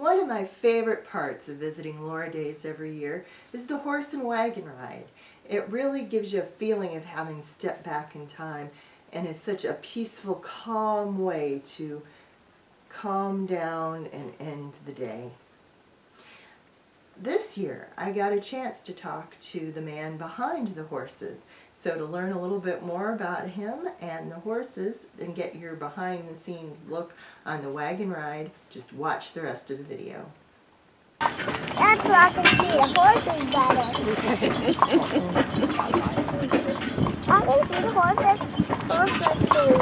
One of my favorite parts of visiting Laura Days every year is the horse and wagon ride. It really gives you a feeling of having stepped back in time, and it's such a peaceful, calm way to calm down and end the day. This year I got a chance to talk to the man behind the horses. So to learn a little bit more about him and the horses and get your behind the scenes look on the wagon ride, just watch the rest of the video. That's so I can see the horses better. I can see the horses perfectly.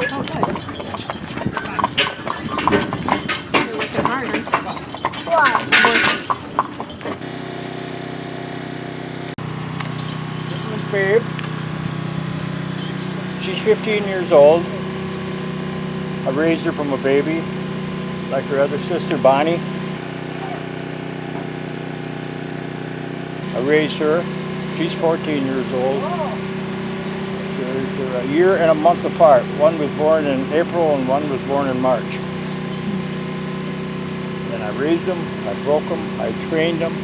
They're working harder. What? Horses. This is Babe. She's 15 years old. I raised her from a baby, like her other sister, Bonnie. I raised her. She's 14 years old. They're a year and a month apart. One was born in April and one was born in March. And I raised them, I broke them, I trained them.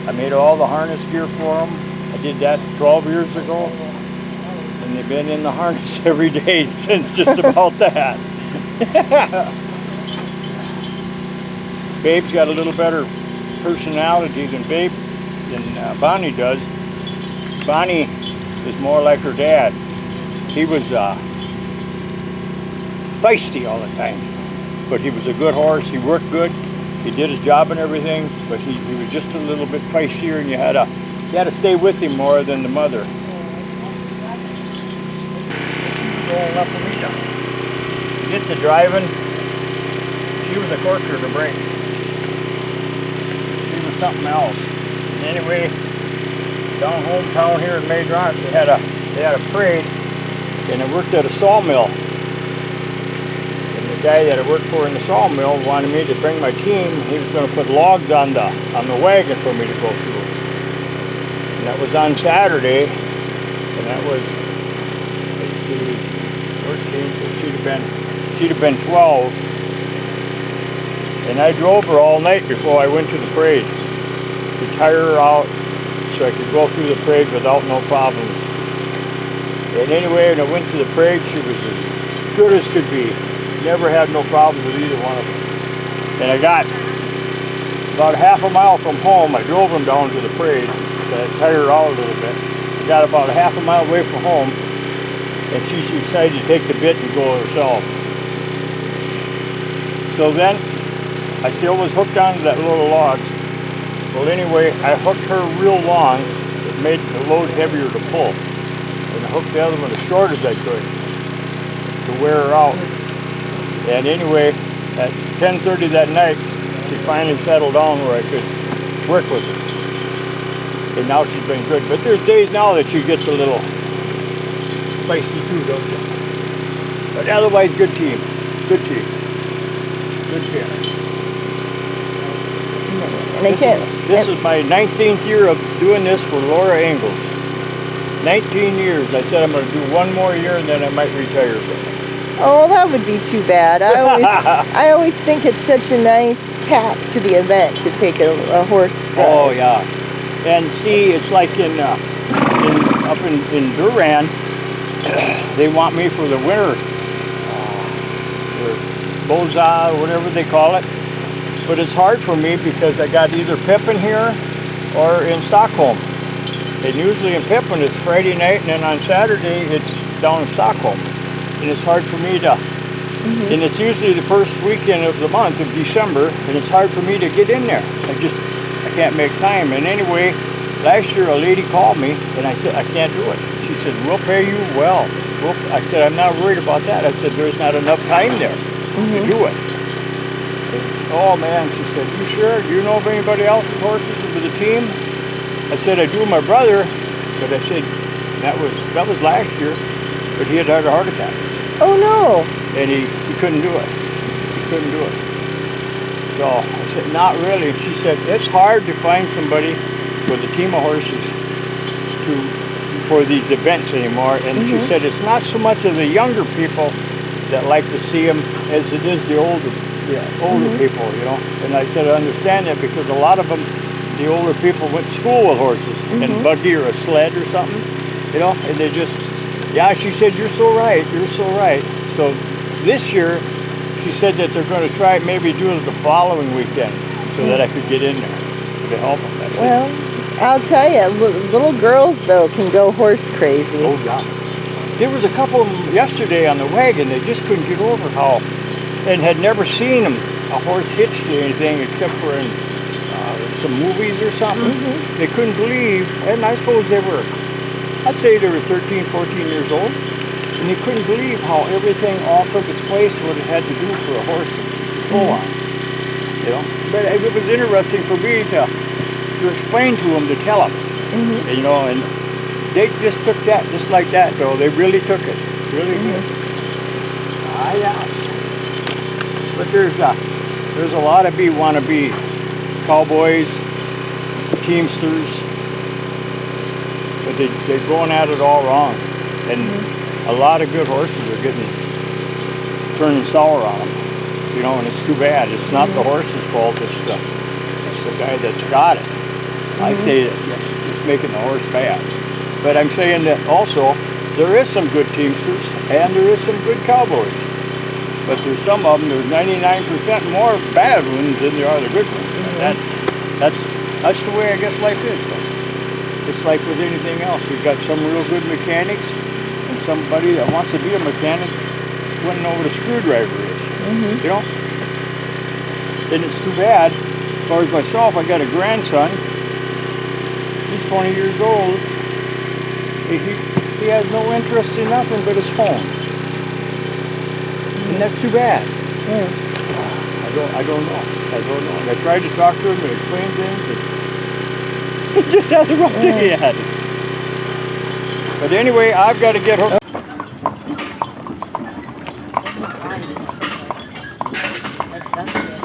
I made all the harness gear for them. I did that 12 years ago. And they've been in the harness every day since just about that. Babe's got a little better personality than Bonnie does. Bonnie is more like her dad. He was feisty all the time, but he was a good horse. He worked good. He did his job and everything, but he was just a little bit feistier, and you had to stay with him more than the mother. Old enough for me to get to driving. She was a corker to bring. She was something else. Anyway, down hometown here in Madron, they had a parade, and I worked at a sawmill. And the guy that I worked for in the sawmill wanted me to bring my team. He was going to put logs on the wagon for me to go through. And that was on Saturday, and that was, let's see, 14, so she'd have been 12. And I drove her all night before I went to the parade to tire her out so I could go through the parade without no problems. And anyway, when I went to the parade, she was as good as could be. Never had no problems with either one of them. And I got about half a mile from home. I drove them down to the parade, so I tired her out a little bit. I got about a half a mile away from home, and she decided to take the bit and go herself. So then, I still was hooked onto that little logs. Well, anyway, I hooked her real long. It made the load heavier to pull. And I hooked the other one as short as I could to wear her out. And anyway, at 10:30 that night, she finally settled down where I could work with her. And now she's been good. But there's days now that she gets a little feisty too, don't you? But otherwise, good team. Good team. Good team. This is my 19th year of doing this for Laura Ingalls. 19 years. I said I'm going to do one more year and then I might retire from it. Oh, that would be too bad. I always think it's such a nice cap to the event to take a horse ride. Oh yeah, and see, it's like up in Duran, they want me for the winter, or Boza, or whatever they call it. But it's hard for me because I got either Pippin here or in Stockholm. And usually in Pippin it's Friday night, and then on Saturday it's down in Stockholm. And it's hard for me to, and it's usually the first weekend of the month of December, and it's hard for me to get in there. I can't make time. And anyway, last year a lady called me, and I said, I can't do it. She said, we'll pay you well. I said, I'm not worried about that. I said, there's not enough time there to do it. Oh man, she said, you sure? Do you know of anybody else with horses with a team? I said, I do, my brother. But I said, that was last year, but he had had a heart attack. Oh no. And he couldn't do it. He couldn't do it. So I said, not really. And she said, it's hard to find somebody with a team of horses for these events anymore. And she said, it's not so much of the younger people that like to see them as it is the older older people, you know. And I said I understand that because a lot of them, the older people went to school with horses and buggy or a sled or something, you know, and they just, yeah, she said, you're so right, you're so right. So this year, she said that they're going to try maybe do it the following weekend so that I could get in there to help them. That's Well, I'll tell you, little girls though can go horse crazy. Oh yeah. There was a couple of them yesterday on the wagon. They just couldn't get over how, and had never seen them, a horse hitched to anything except for in some movies or something. They couldn't believe, and I suppose they were, I'd say they were 13, 14 years old, and they couldn't believe how everything all took its place, what it had to do for a horse to pull on. You know, but it was interesting for me to explain to them, to tell them, you know, and they just took that just like that, though. They really took it, really did. Ah, yes. But there's a lot of wanna-be cowboys, teamsters, but they're going at it all wrong, and a lot of good horses are turning sour on them, you know, and it's too bad. It's not the horse's fault. It's the guy that's got it. I say that it's making the horse bad. But I'm saying that also there is some good teamsters and there is some good cowboys. But there's some of them, there's 99% more bad ones than there are the good ones. And that's the way I guess life is. It's like with anything else. We've got some real good mechanics and somebody that wants to be a mechanic wouldn't know what a screwdriver is. You know? And it's too bad. As far as myself, I got a grandson. He's 20 years old. He has no interest in nothing but his phone. And that's too bad. I don't know. And I tried to talk to him and explain things, and he just has a rough day at it. But anyway, I've got to get hooked. That's good.